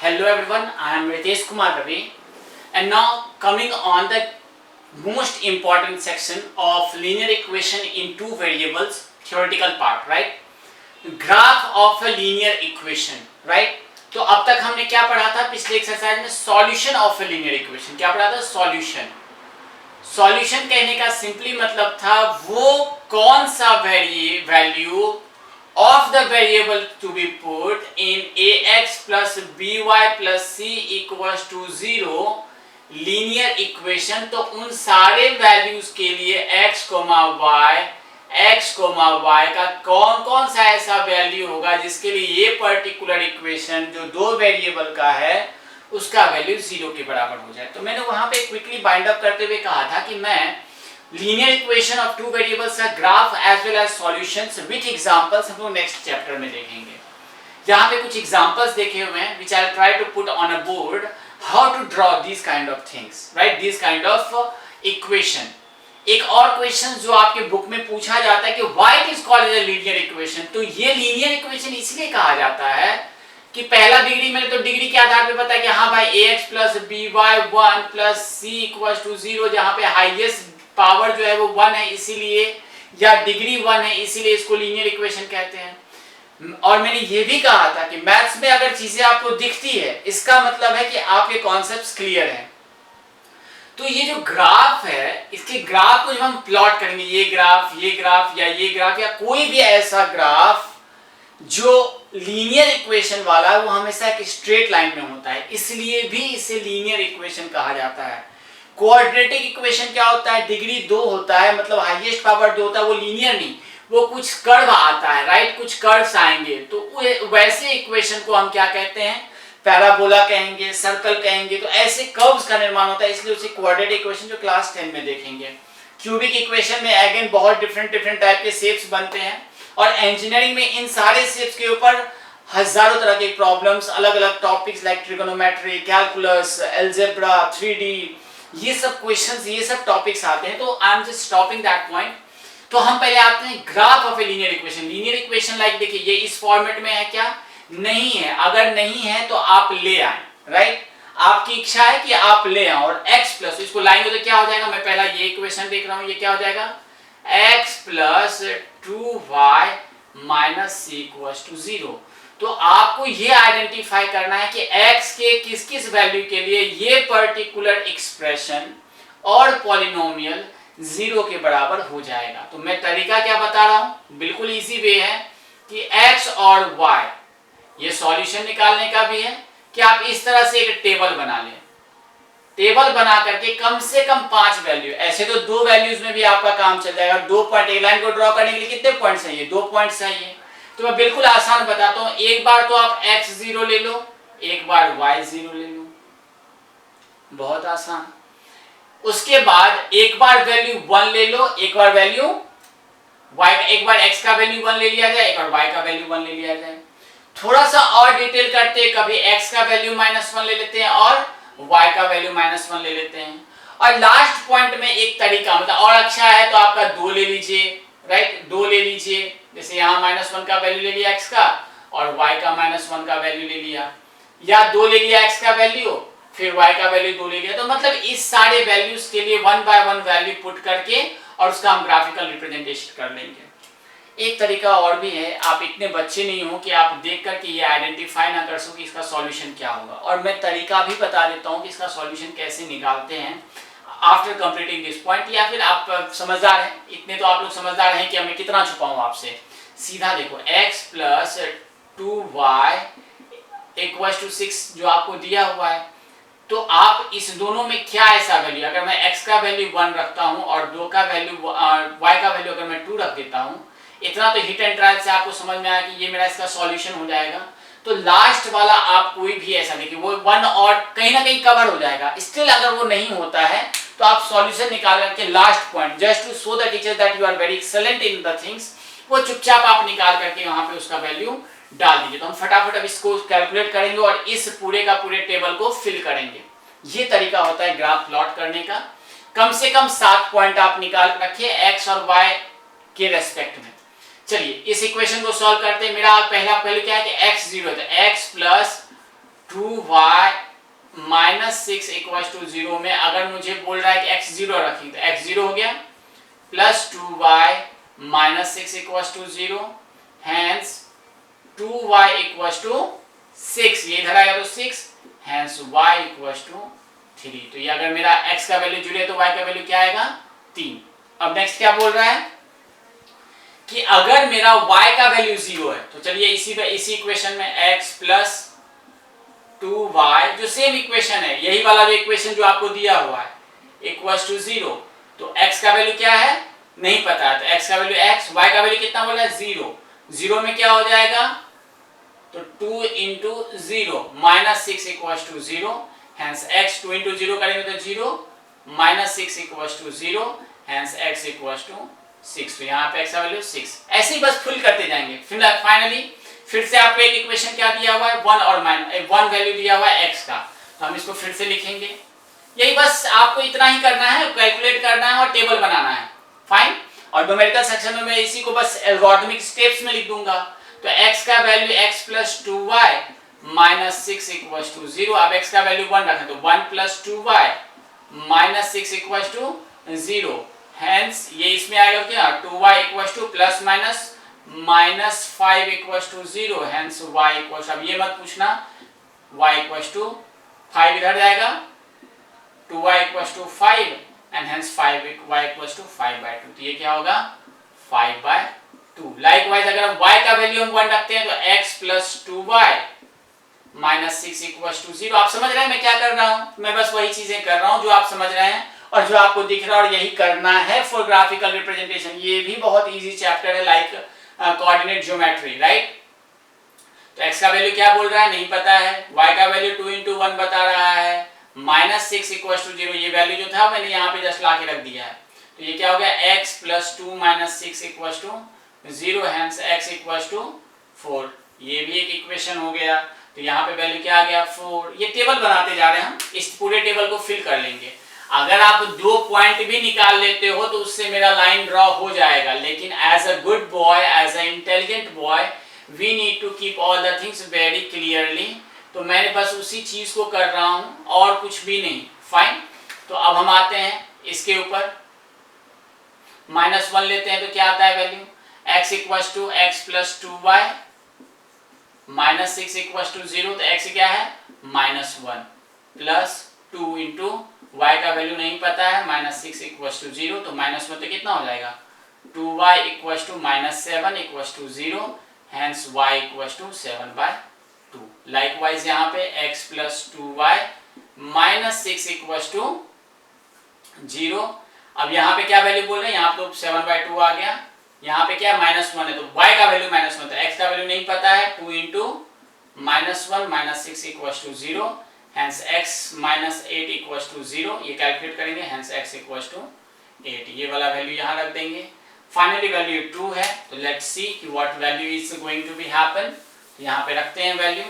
Hello everyone, I am Ritesh Kumar Ravi, and now coming on the most important section of linear equation in two variables theoretical part, right? Graph of a linear equation, right? तो अब तक हमने क्या पढ़ा था पिछले exercise में? Solution of A linear equation. क्या पढ़ा था? सॉल्यूशन. सॉल्यूशन कहने का सिंपली मतलब था वो कौन सा value of the variable to be put in ax plus by plus c equals to 0 linear equation. तो उन सारे वैल्यूज के लिए x, y का कौन कौन सा ऐसा वैल्यू होगा जिसके लिए ये पर्टिकुलर इक्वेशन जो दो वेरिएबल का है उसका वैल्यू 0 के बराबर हो जाए. तो मैंने वहां पे क्विकली बाइंड अप करते हुए कहा था कि मैं linear equation of two variables का graph as well as solutions with examples हम लोग नेक्स्ट चैप्टर में देखेंगे. यहाँ पे कुछ examples देखे हुए हैं which I'll try to put on a board how to draw these kind of things, right? These kind of equation. एक और क्वेश्चन जो आपके बुक में पूछा जाता है कि why it is called as a linear equation. तो ये linear equation इसलिए कहा जाता है कि पहला डिग्री मैंने तो डिग्री के आधार पे पता है कि हाँ भाई ax plus by 1 plus c equals to 0 जहाँ पे हाईएस्ट पावर जो है वो 1 है इसीलिए, या डिग्री 1 है इसीलिए इसको लीनियर इक्वेशन कहते हैं. और मैंने ये भी कहा था कि मैथ्स में अगर चीजें आपको दिखती है इसका मतलब है कि आपके कॉन्सेप्ट्स क्लियर हैं. तो ये जो ग्राफ है इसके ग्राफ को जब हम प्लॉट करेंगे, ये ग्राफ या कोई भी ऐसा ग्राफ जो लीनियर इक्वेशन वाला है वो हमेशा एक स्ट्रेट लाइन में होता है, इसलिए भी इसे लीनियर इक्वेशन कहा जाता है. क्वाड्रेटिक इक्वेशन क्या होता है? डिग्री 2 होता है, मतलब हाईएस्ट पावर 2 होता है, वो लीनियर नहीं, वो कुछ कर्व आता है, राइट? कुछ कर्व्स आएंगे तो वैसे इक्वेशन को हम क्या कहते हैं? पैराबोला कहेंगे, सर्कल कहेंगे. तो ऐसे कर्व्स का निर्माण होता है, इसलिए उसे क्वाड्रेटिक इक्वेशन जो क्लास 10 में देखेंगे. क्यूबिक इक्वेशन में अगेन बहुत डिफरेंट टाइप के शेप्स बनते हैं और इंजीनियरिंग में इन सारे शेप्स के ऊपर हजारों तरह के प्रॉब्लम्स, अलग अलग topics like trigonometry, calculus, algebra, 3D, ये सब क्वेश्चंस, ये सब टॉपिक्स आते हैं. तो I am just stopping that point. तो हम पहले आते हैं graph of a linear equation. Linear equation like देखिए ये इस फॉर्मेट में है क्या? नहीं है. अगर नहीं है तो आप ले आए, राइट? आपकी इच्छा है कि आप ले आए और x प्लस इसको लाएंगे तो क्या हो जाएगा? मैं पहला ये इक्वेशन देख रहा हूं, ये क्या हो जाएगा? x plus 2y minus c equals to 0. तो आपको ये आइडेंटिफाई करना है कि x के किस किस वैल्यू के लिए ये पर्टिकुलर एक्सप्रेशन और पॉलिनोमियल 0 के बराबर हो जाएगा. तो मैं तरीका क्या बता रहा हूं? बिल्कुल इजी वे है कि x और y ये सॉल्यूशन निकालने का भी है कि आप इस तरह से एक टेबल बना लें. टेबल बना करके कम से कम 5 वैल्यू, ऐसे तो 2 वैल्यूज में भी आपका काम चल जाएगा. 2 पॉइंट, एक लाइन को ड्रॉ करने के लिए कितने पॉइंट्स चाहिए? 2 पॉइंट्स चाहिए. तो मैं बिल्कुल आसान बताता हूं. एक बार तो आप x0 ले लो, एक बार y0 ले लो, बहुत आसान. उसके बाद एक बार वैल्यू 1 ले लो, एक बार वैल्यू y, एक बार x का वैल्यू 1 ले लिया जाए, एक बार y का वैल्यू 1 ले लिया जाए. थोड़ा सा और डिटेल करते हैं, कभी x का वैल्यू -1 ले लेते हैं और y का वैल्यू -1 ले लेते हैं. और लास्ट पॉइंट में एक तरीका, मतलब और अच्छा है तो आपका 2 ले लीजिए, राइट? 2 ले लीजिए, जैसे यहाँ -1 का वैल्यू ले लिया x का और y का -1 का वैल्यू ले लिया, या 2 ले लिया x का वैल्यू फिर y का वैल्यू 2 ले लिया. तो मतलब इस सारे वैल्यूज के लिए 1 बाय 1 वैल्यू पुट करके और उसका हम ग्राफिकल रिप्रेजेंटेशन कर लेंगे. एक तरीका और भी है, आप इतने बच्चे नहीं हो कि आप देख करके ये आइडेंटिफाई ना कर सको कि इसका सॉल्यूशन क्या होगा. और मैं तरीका भी बता देता हूँ कि इसका सॉल्यूशन कैसे निकालते हैं आफ्टर कंप्लीटिंग दिस पॉइंट. या फिर आप समझदार हैं, इतने तो आप लोग समझदार हैं कि मैं कितना छुपाऊं आपसे. सीधा देखो, x plus 2y equals to 6 जो आपको दिया हुआ है. तो आप इस दोनों में क्या ऐसा वैल्यू, अगर मैं x का वैल्यू 1 रखता हूं और 2 का वैल्यू y का वैल्यू अगर मैं 2 रख देता हूं, इतना तो हिट एंड ट्रायल से आपको समझ में आया कि ये मेरा इसका सॉल्यूशन हो जाएगा. तो लास्ट वाला आप कोई भी ऐसा देखिए वो 1 और कहीं ना कहीं कवर हो जाएगा. स्टिल अगर वो नहीं होता है तो आप सॉल्यूशन निकाल करके last point, just to show the teacher that you are very excellent in the things, वो चुपचाप आप निकाल करके वहां पे उसका वैल्यू डाल दीजिए. तो हम फटाफट अब इसको कैलकुलेट करेंगे और इस पूरे का पूरे टेबल को फिल करेंगे. ये तरीका होता है ग्राफ प्लॉट करने का. कम से कम 7 पॉइंट आप निकाल रखिए x और y के रेस्पेक्ट में. चलिए इस इक्वेशन को सॉल्व करते हैं. मेरा पहला वैल्यू क्या है कि x0 है, तो x plus 2y minus 6 equal to 0 में अगर मुझे बोल रहा है कि x0 रखी तो x0 हो गया, plus 2y minus 6 equal to 0, hence 2y equal to 6, ये इधर आएगा तो 6, हैंस y इक्वल टू 3। तो ये अगर मेरा x का वैल्यू जुड़े तो y का वैल्यू क्या आएगा 3। अब नेक्स्ट क्या बोल रहा है कि अगर मेरा y का वैल्यू 0 है तो चलिए इसी इक्वेशन में x प्लस 2y जो सेम इक्वेशन है, यही वाला जो इक्वेशन जो आपको दिया हुआ है, इक्वल्स टू 0, तो x का वैल्यू क्या है नहीं पता है, तो x का वैल्यू x, y का वैल्यू कितना बोला है 0, 0 में क्या हो जाएगा तो 2 into 0 minus 6 equals to 0, hence x 2 into 0 करेंगे तो 0 minus 6 equals to 0, hence x equals to 6। तो यहाँ पे x का वैल्यू 6, ऐसे ही बस फुल करते जाएंगे। फिर फाइनली फिर से आपको एक इक्वेशन क्या दिया हुआ है 1 और माइनस 1 वैल्यू दिया हुआ है x का, तो हम इसको फिर से लिखेंगे। यही बस आपको इतना ही करना है, कैलकुलेट करना है और टेबल बनाना है, फाइन। और न्यूमेरिकल सेक्शन में मैं इसी को बस एल्गोरिथमिक स्टेप्स में लिख दूंगा। तो x का value x plus 2y minus 6 equals to 0, अब x का वैल्यू 1 रखें तो 1 plus 2y minus 6 equals to 0, hence ये इसमें आएगा क्या 2y equals to plus minus minus 5 equals to 0, hence y equals, अब ये मत पूछना y इक्वल्स टू 5 इधर जाएगा, 2y equals to 5 and hence 5y equals to 5/2, तो ये क्या होगा 5/2। लाइकवाइज अगर y का वैल्यू हम 1 रखते हैं तो x plus 2y minus 6 equals to 0। आप समझ रहे हैं मैं क्या कर रहा हूं, मैं बस वही चीजें कर रहा हूं जो आप समझ रहे हैं और जो आपको दिख रहा है, और यही करना है फॉर ग्राफिकल रिप्रेजेंटेशन। ये भी बहुत इजी चैप्टर है लाइक कोऑर्डिनेट ज्योमेट्री, राइट। तो x का वैल्यू क्या बोल रहा है नहीं पता है, y का वैल्यू 2 इंटू 1 बता रहा है, माइनस 6 इक्वल्स टू 0, ये वैल्यू जो था मैंने यहाँ पे जस्ट ला के रख दिया है। तो ये क्या हो गया x plus 2 minus 6 equals to 0, hence x equals to 4, ये भी एक इक्वेशन हो गया। तो यहाँ पे वैल्यू क्या आ गया 4। ये टेबल बनाते जा रहे हैं हम, इस पूरे टेबल को फिल कर लेंगे। अगर आप 2 पॉइंट भी निकाल लेते हो तो उससे मेरा लाइन ड्रॉ हो जाएगा, लेकिन as a good boy, as a intelligent boy, we need to keep all the things very clearly. तो मैं बस उसी चीज को कर रहा हूं और कुछ भी नहीं, फाइन। तो अब हम आते हैं इसके ऊपर, -1 लेते हैं तो क्या आता है value x equals to x plus 2y minus 6 equals to 0, तो x क्या है -1 प्लस 2 इंटू y का वैल्यू नहीं पता है -6 इक्वल्स टू 0, तो -1 तो कितना हो जाएगा 2y equals to -7 equals to 0, hence y equals to 7/2। Likewise यहाँ पे x plus 2y minus 6 equals to 0। अब यहाँ पे क्या वैल्यू बोल रहे हैं, यहाँ तो 7/2 आ गया, यहाँ पे क्या -1 है तो y का वैल्यू -1, तो x का वैल्यू नहीं पता है, 2 into -1 minus 6 equals to 0, hence x minus 8 equals to 0, ये कैलकुलेट करेंगे, हैंस x इक्वल्स टू 8, ये वाला वैल्यू यहाँ रख देंगे। फाइनली वैल्यू 2 है, तो लेट्स सी कि what value is going to be happen. यहाँ पे रखते हैं वैल्यू।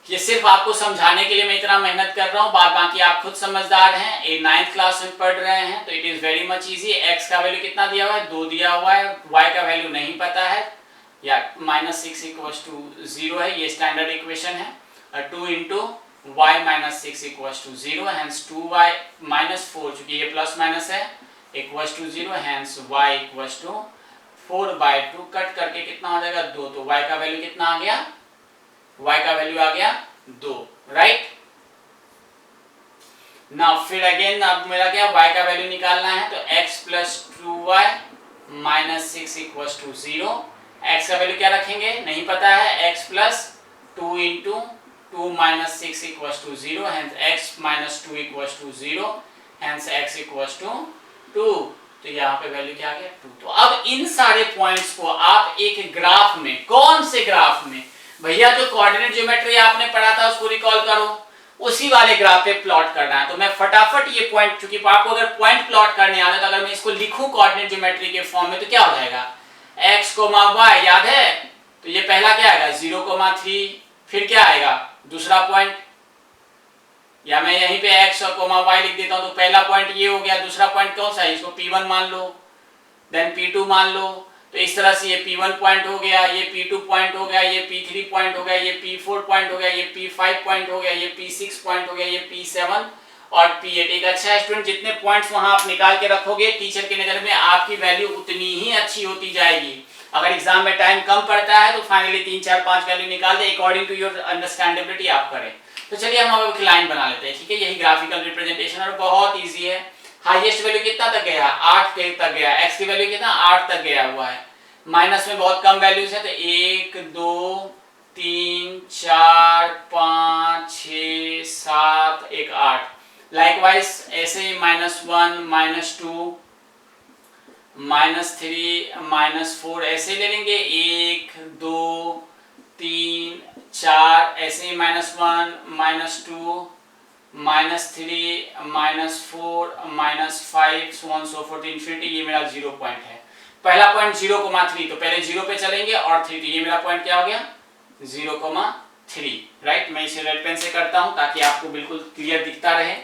ये सिर्फ आपको समझाने के लिए मैं इतना मेहनत कर रहा हूँ, बाद बाकी आप खुद समझदार हैं, ये 9th क्लास में पढ़ रहे हैं, तो it is very much easy. x का वैल्यू कितना दिया हुआ है 2 दिया हुआ है, y का वैल्यू नहीं पता है, या -6 इक्वल्स टू 0 है, ये स्टैंडर्ड इक्वेशन है, और 2 into y minus 6 equals to 0, hence 2y minus 4, चूंकि ये प्लस माइनस है, equals to 0, hence y equals to 4/2, cut करके कितना हो जाएगा 2, तो y का वैल्यू कितना आ गया, y का वैल्यू आ गया 2, राइट। नाउ फिर अगेन अब मेरा क्या y का वैल्यू निकालना है, तो x plus 2y minus 6 equals to 0, x का वैल्यू क्या रखेंगे नहीं पता है, x plus 2 into 2 minus 6 equals to 0, hence x minus 2 equals to 0, hence x equals to 2, तो यहाँ पे वैल्यू क्या आ गया 2। तो अब इन सारे पॉइंट्स को आप एक ग्राफ में, कौन से ग्राफ में भैया, जो कोऑर्डिनेट ज्योमेट्री आपने पढ़ा था उसको रिकॉल करो, उसी वाले ग्राफ पे प्लॉट करना है। तो मैं फटाफट ये पॉइंट, चूंकि आपको अगर पॉइंट प्लॉट करने आता है तो अगर मैं इसको लिखूं कोऑर्डिनेट ज्योमेट्री के फॉर्म में तो क्या हो जाएगा x, y, याद है, तो ये पहला क्या आएगा 0,3, फिर क्या आएगा दूसरा पॉइंट, या मैं यहीं पे x और y लिख देता हूं, तो पहला पॉइंट ये हो गया, दूसरा पॉइंट कौन सा है, इसको P1 मान लो, देन P2 मान लो, तो इस तरह से ये P1 पॉइंट हो गया, ये P2 पॉइंट हो गया, ये P3 पॉइंट हो गया, ये P4 पॉइंट हो गया, ये P5 पॉइंट हो गया, ये P6 पॉइंट हो गया, ये P7 और P8। एक अच्छा स्टूडेंट जितने पॉइंट्स वहां आप निकाल के रखोगे टीचर की नजर में आपकी वैल्यू उतनी ही अच्छी होती जाएगी। अगर एग्जाम में टाइम कम पड़ता है तो फाइनली 3 4 5 वैल्यू निकाल दे, अकॉर्डिंग टू योर अंडरस्टैंडेबिलिटी आप करें। तो चलिए हम अब एक लाइन बना लेते हैं, ठीक है। यही ग्राफिकल रिप्रेजेंटेशन और बहुत ईजी है। हाईएस्ट वैल्यू कितना तक गया, 8 तक गया। एक्स की वैल्यू कितना 8 तक गया हुआ है। माइनस में बहुत कम वैल्यूज है तो 1 2 3 4 5 6 7 1 8। लाइकवाइज ऐसे ही -1 -2 -3 -4 ऐसे ले लेंगे। 1 2 3 4 ऐसे ही -1 -2 -3 -4 -5 so on so forth infinity। ये मेरा 0 पॉइंट है। पहला पॉइंट 0,3, तो पहले 0 पे चलेंगे और 3, तो ये मेरा पॉइंट क्या हो गया 0,3, राइट। मैं इसे रेड पेन से करता हूं ताकि आपको बिल्कुल क्लियर दिखता रहे,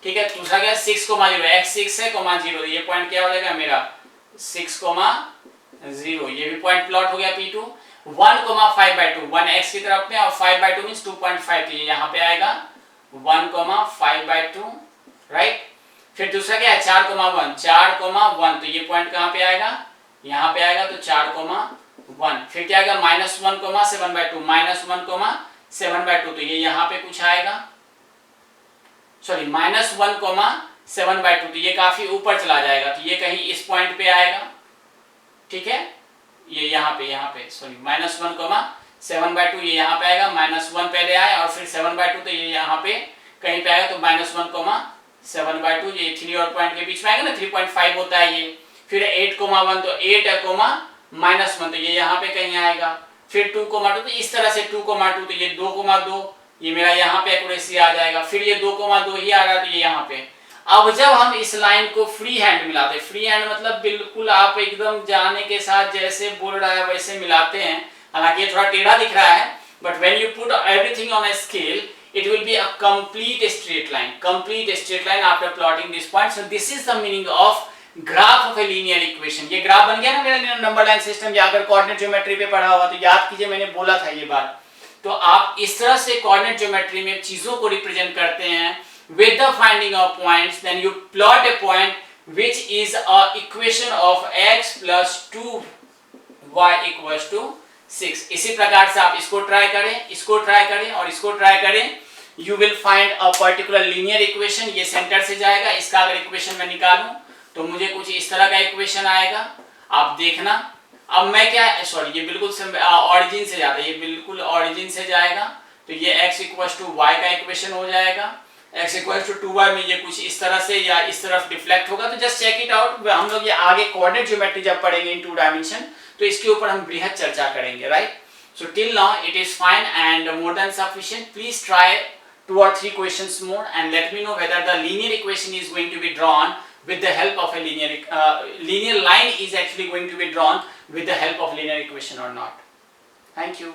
ठीक है। दूसरा क्या 6,0 x6 है 0, ये पॉइंट क्या हो जाएगा मेरा 6,0। ये भी पॉइंट प्लॉट हो गया P2। 1,5/2, 1 x की तरफ में और 5/2 मींस 2.5, तो ये यहाँ पे आएगा 1,5/2, राइट। फिर दूसरा क्या है 4,1, 4,1, तो ये पॉइंट कहाँ पे आएगा यहाँ पे आएगा, तो 4,1। फिर क्या आएगा -1,7/2, -1,7/2, तो ये यहाँ पे कुछ आएगा, सॉरी -1,7/2, तो ये काफी ऊपर चला जाएगा, तो ये कहीं इस पॉइंट पे आएगा, ठीक है। ये यहाँ पे सॉरी -1,7/2 ये यहाँ पे आएगा। -1 पहले आए और फिर 7/2, तो ये यहाँ पे कहीं पे आएगा, तो -1,7/2 ये 3 और पॉइंट के बीच में आएगा ना, 3.5 होता है ये। फिर 8,1, तो 8,-1, तो ये यहाँ पे कहीं आएगा। फिर 2,2, तो इस तरह से 2,2, तो ये 2,2, ये मेरा यहाँ पे एक्यूरेसी आ जाएगा। फिर ये 2,2 ही आ रहा है, तो ये यहाँ पे। अब जब हम इस लाइन को फ्री हैंड मिलाते हैं, फ्री हैंड मतलब बिल्कुल आप एकदम जाने के साथ जैसे बोल रहा है वैसे मिलाते हैं, हालांकि ये थोड़ा टेढ़ा दिख रहा है, but when you put everything on a scale it will be a complete straight line after plotting this point. So this is the meaning of graph of a linear equation. ये ग्राफ बन गया ना मेरा number line system. या अगर coordinate geometry पे पढ़ा हुआ तो याद कीजिए मैंने बोला था ये बात। तो आप इस तरह से कोऑर्डिनेट ज्योमेट्री में चीजों को रिप्रेजेंट करते हैं with the finding of points, then you plot a point which is a equation of x plus 2y equals to 6। इसी प्रकार से आप इसको ट्राई करें, इसको ट्राई करें और इसको ट्राई करें। You will find a particular linear equation। ये सेंटर से जाएगा, इसका अगर इक्वेशन मैं निकालूं तो मुझे कुछ इस तरह का इक्वेशन आएगा, आप देखना। अब मैं क्या सॉरी ये बिल्कुल ऑरिजिन से जाता है, ये बिल्कुल ऑरिजिन से जाएगा, तो ये x इक्वल्स टू y का इक्वेशन हो जाएगा। x इक्वल्स टू 2y में ये कुछ इस तरह से या इस तरफ डिफ्लेक्ट होगा, तो जस्ट चेक इट आउट। हम लोग ये आगे कोऑर्डिनेट ज्योमेट्री जब पढ़ेंगे इन 2 डायमेंशन तो इसके ऊपर हम बृहद चर्चा करेंगे, right. So till now it is fine and more than sufficient. Please try 2 or 3 questions more and let me know whether the linear equation is going to be drawn with the help of a linear line is actually going to be drawn with the help of linear equation or not. Thank you.